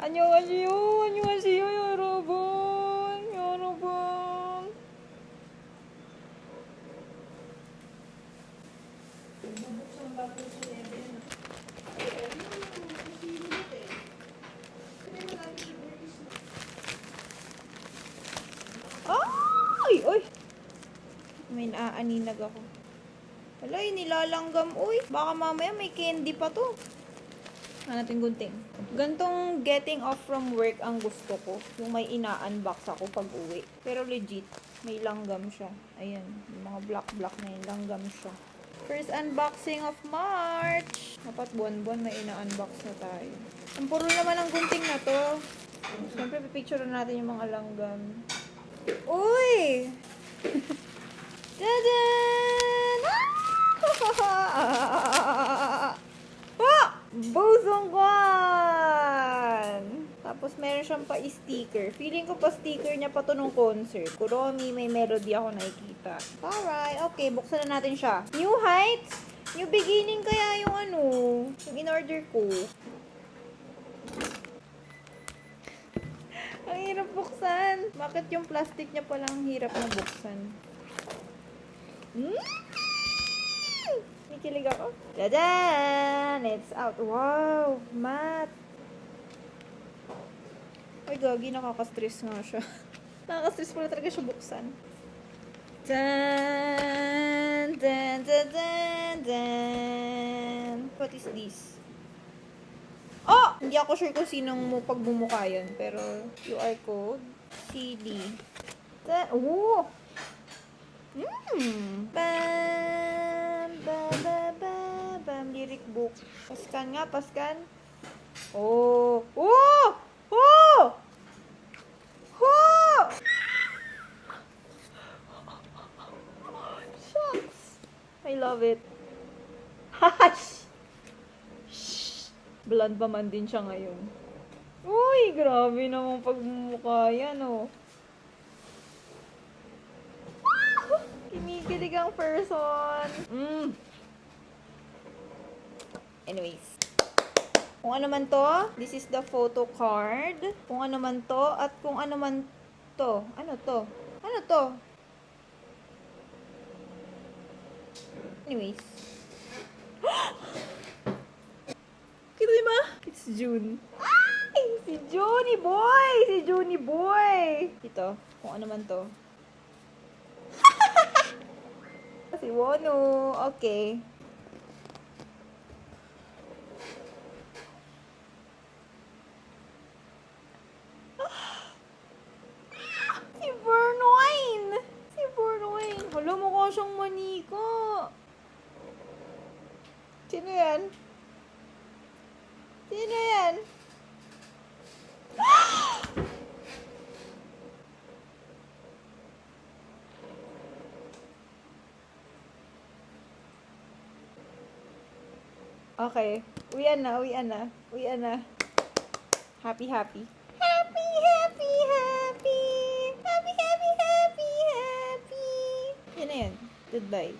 안녕하세요. 안녕하세요, 여러분. 여러분. Ay! Uy! May naaaninag ako. Wala, nilalanggam. Uy, baka mamaya may candy pa to. Natin gunting. Gantong getting off from work ang gusto ko. Yung may ina-unbox ako pag uwi. Pero legit, may langgam siya. Ayan, yung mga black na yung langgam siya. First unboxing of March. Dapat buwan-buwan may ina-unbox na tayo. Ang puro naman ang gunting na to. Siyempre, pipicture natin yung mga langgam. Uy! Dadan! Bosongkwan! Tapos meron siyang pa-sticker. Feeling ko pa-sticker niya pa to nung concert. Kuromi, may melody ako nakikita. Alright, okay, buksan na natin siya. New Heights? New Beginning kaya yung ano, yung in-order ko. Ang hirap buksan. Bakit yung plastic niya palang hirap na buksan? Kilig ako. Dadan! It's out. Wow! Matte. Ay, gagi. Nakaka-stress nga siya. Nakaka-stress pala talaga siya buksan. Dan! Dan! Dan! Dan! Dan! What is this? Oh! Hindi ako sure kung sinong pagbumuka yun. Pero, QR code. CD. Oh! Bam! Bam! Bam! Bam! Bam! Lyric book. Paskan nga, paskan. Oh! Oh! Oh! Oh! Shucks! I love it. Hash! Bland pa man din siya ngayon. Uy! Grabe namang pagmumukha yan, oh. Kinikilig ang person. Anyways. Kung ano man to, this is the photo card. Kung ano man to, at kung ano man to. Ano to? Ano to? Anyways. Kita ba? It's June. Ay! Si Junie boy! Si Junie boy! Ito. Kung ano man to. Si Wono. Okay. Si Vernoine! Si Vernoine. Hala, mukha siyang manika. Sino yan? Sino yan? Okay. Uwian na, uwian na. Uwian na. Happy, happy. Happy, happy, happy. Happy, happy, happy, happy. Yan na yan. Goodbye.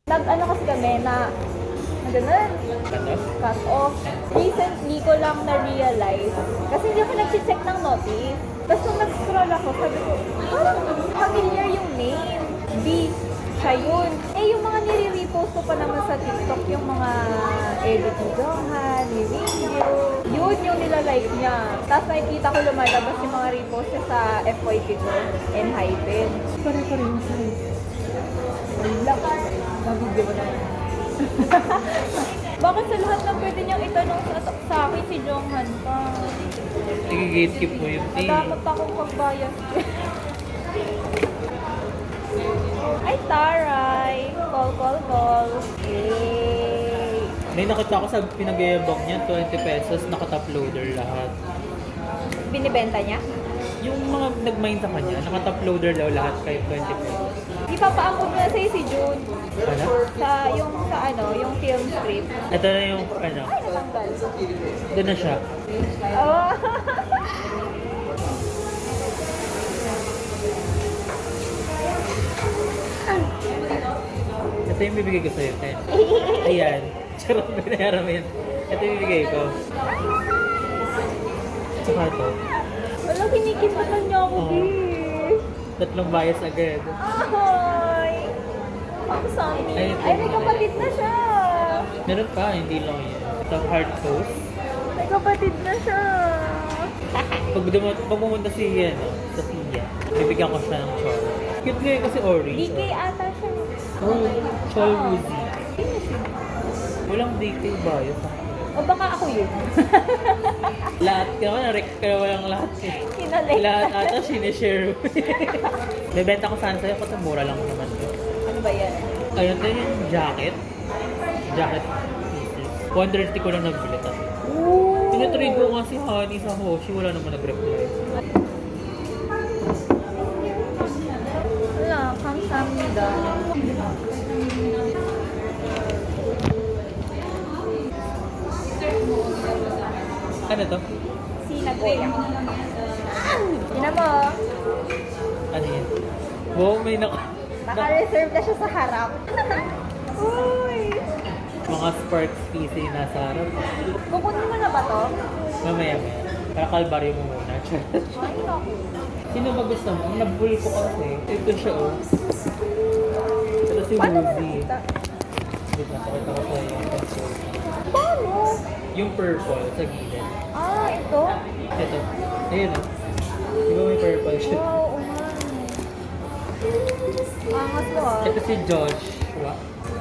Nag-ano kasi kami na ganun. Cut off. Recently ko lang na-realize. Kasi hindi ako nag-check ng notice. Tapos nung nag-scroll ako, sabi ko, parang familiar yung name. B. siya yun. Eh, yung mga nire-repost ko pa naman sa TikTok, yung mga edit ni Jonghan, ni Ringo, yun yung nilalike niya. Tapos nakikita ko lumalabas yung mga repost niya sa FYP ko and Hypen. Pare-pareho size. Wala. Nabigyo mo na yun. Bakit sa lahat ng pwede niyang itanong sa akin si Jonghan pa? Nag-gatekeep mo yung tea. Madamot akong pag-bias. Ay, taray! Call. Yay! May nakita ko sa pinag-iabang niya, 20 pesos, nakatop loader lahat. Binibenta niya? Yung mga nag-mine sa kanya, nakatop loader daw lahat kahit 20 pesos. Ipapaangkot mo na sa'yo si June. Ano? Yung film script. Ito na yung, ano, Ay, natanggal. doon na siya. Oh. Ito yung bibigay ko sa'yo, Ten. Ayan. Charot, binayaran mo yan. Ito yung bibigay ko. Tsaka ito. Wala, kinikipatan niya ako, Oo. eh. Tatlong bias agad. Ahoy! Ang sami. Ay, ito Ay, may yung kapatid na siya. Meron pa, hindi lang yan. Ito, heart toast. May kapatid na siya. Pag pumunta si ano, sa Tia, bibigyan ko siya ng chor. Cute nga yun kasi orange. DK ata siya. Oh, chol Oo. woozy. Walang DK bias. O baka ako yun. Lahat ka naman, narek ka walang lahat eh. Kinalek. Lahat ata sinishare mo. Bebenta ko sana sa'yo kasi mura lang naman to. Ano ba yan? Ayun din yung jacket. Jacket pieces. 130 ko lang nabili ito. Ooh. Tinatry ko nga si Honey sa Hoshi, wala naman nag-reply. Wala, kamsamnida. Ano to? Sinagoya. Ina mo, Ano yan? Wow, may naka-reserve na siya sa harap. Uy! mga Sparks PC nasa harap. Kukunin mo na ba to? Mamaya. Para kalbaryo mo muna. Ay, naku. Sino ba gusto mo? Ang nabul ko kasi. Ito siya oh. Ito si Paano Woozy. nakita? Wait lang, pakita ko sa'yo yung pencil. Paano? Yung purple sa gilid. Ah, ito? Ito. Ayun oh. Di ba may purple siya? Wow, umano. Angas mo ah. Ito si Joshua.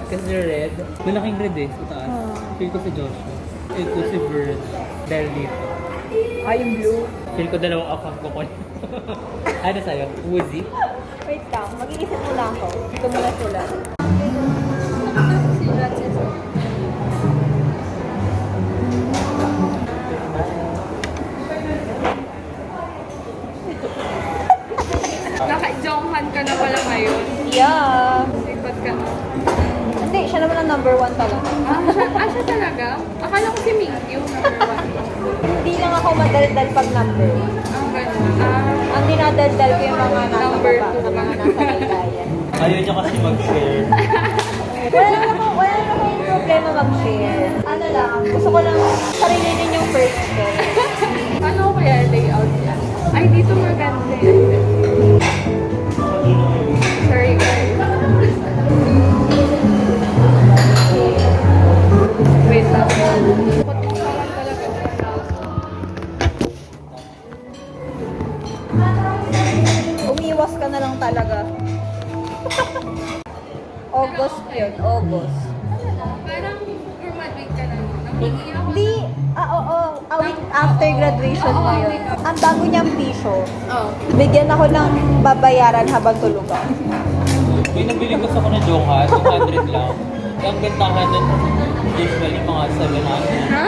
Kasi red. Malaking red eh. Sa taas. Feel ko si Joshua. Ito si Vern. Dahil dito. Ah, yung blue. Feel ko dalawang account ko ko. Ano sa'yo? Woozy? Wait lang, mag-iisip mo lang ako. Dito mo na sila. Naka-jonghan ka na pala ngayon. Yeah. Sipat ka na. Hindi, siya naman ang number 1 talaga. Siya talaga? Akala ko si Mingyu, number 1. Hindi lang ako madaldal pag number. Ang ganda. Ang dinadaldal ko yung mga nasa Number baba, two. na mga nasa laylayan. Ayaw niya kasi mag-share. Wala naman akong problema mag-share. Ano lang, gusto ko lang sarilinin yung first ko. Ano kaya layout yan? Ay, dito maganda yan. Sorry guys. Wait lang. Patingkawan talaga siya. Umiwas ka na lang talaga. August yun, August. Parang graduate ka na. Nangingi ako. Hindi, oo, a week after graduation mo yun. Ang bago niyang piso, Oh. bigyan ako ng babayaran habang tulog ako. May nabili ko sa kuna Jonghan, 200 lang. Yung bentahan nun, usually mga 700. Ha?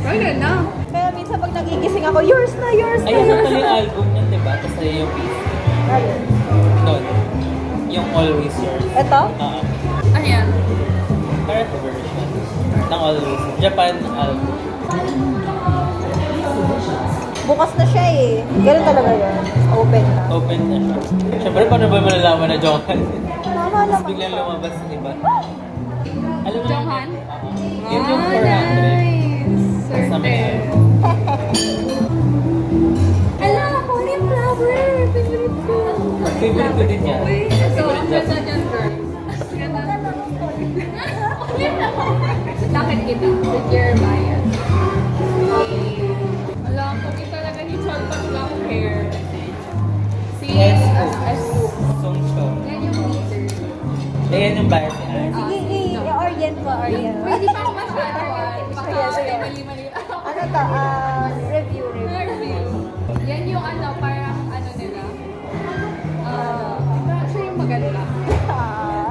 Kaya na. Kaya minsan pag nagigising ako, yours na, yours na, Ayun na yours pala yung na. album nun, diba? Tapos ayun yung piece. Ayun. Doon. Yung Always Yours. Ito? Oo. Ano yan? Current version. Ng Always. Japan album. Bukas na siya eh. Ganun talaga yun. Open na. Open na siya. Siyempre, paano ba malalaman na Jonghan? Tama Tapos naman. biglang lumabas, diba? Alam mo Jonghan? Oo. Yun yung 400. Nice. Sa may Ala, cauliflower! Favorite ko. favorite ko din yan. Uy, ito, ang Favorite ganda yan. dyan, girl. with your bias. Wala, kami talaga ni Chol pag black hair. Si S2. Song show. Yan yung leader. Ayan yung bias ni Art. Sige, orient mo, orient mo. Pwede pa ako masyado baka mali-mali. Ano to? Review. Review. Yan yung ano, parang ano nila. Siya yung maganda.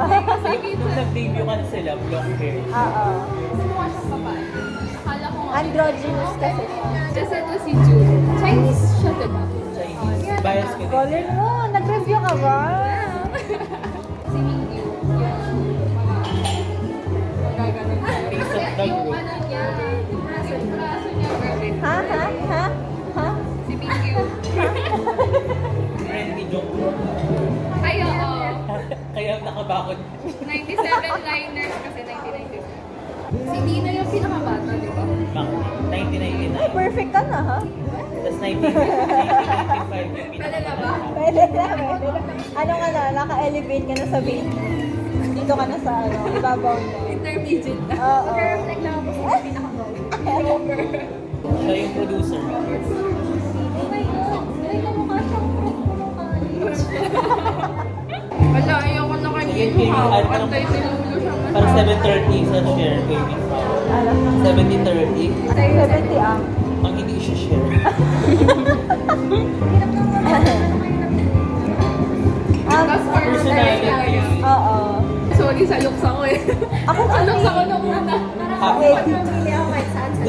Kasi Nung nag-debut ka na sila, block hair. Oo. mukha siyang babae. Akala ko nga. Androgynous kasi siya. Kasi ito si June. Chinese siya, diba? Chinese. Bias ko din. Colin mo, nag-review ka ba? Si Mingyu. Yung mga magaganon. Face of the Yung group. ano niya, yung braso niya, perfect. Ha? Si Mingyu. Friend ni Jungkook. Ay, oo. Kaya nakabakod. 97 liners kasi 1997. Si Nina yung pinakabata, di ba? Bakit? 1999. Perfect ka na, ha? Tapos 1995 yung Pwede na ba? Pwede na. Ano ka na, naka-elevate ka na sa vein. Dito ka na sa ano, ibabaw mo. Intermediate na. Oo. Mag-reflect lang ako sa pinakabata. Siya yung producer. Oh my God! Ay, kamukha siyang prof Wala, ayoko na kanya. Sige, ano, Pantay si Lulu siya. Para 730 sa share gaming power. Ano? 70-30. 70 ang. Ang hindi siya share. Tapos Personality. Oo. Sorry, sa looks ako eh. Ako Sa looks ako nung una. Happy. Pamili ako kahit saan sa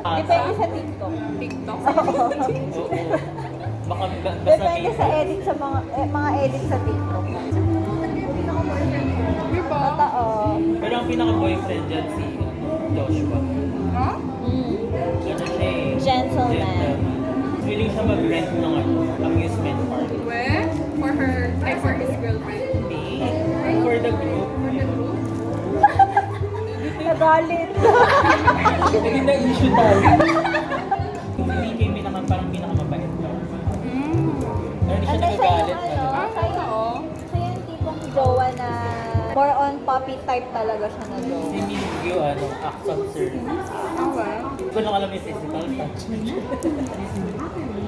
Depende sa TikTok. TikTok. Oo. Oo. Baka basta Depende sa edit sa mga edit sa TikTok. Di ba? Totoo. Pero ang pinaka-boyfriend dyan si Joshua. Ha? Ano siya eh. Gentleman. Willing siya mag-rent ng amusement park. Where? For her, ay for his girlfriend. Hindi. For the group. For the group? Nagalit. Hindi na issue tayo. Hindi kayo parang pinakamabait. Pero hindi siya Ano siya nagagalit. yung ano? Ah, totoo. Siya yung tipong jowa na more on puppy type talaga siya na jowa. Si Mingyu, acts of service. Ah, well. Hindi ko lang alam yung physical touch.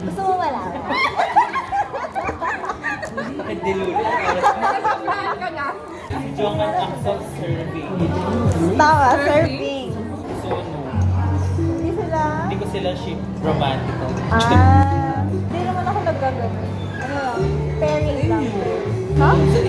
Gusto mo malaman? Bakit diluli? Nasabihan ka na. Si Jongan acts of serving. Tama, surfing. Sono. Hindi sila... Hindi ko sila ship romantical. Hindi naman ako naggagano. Ano lang, pairing lang. Ha? Si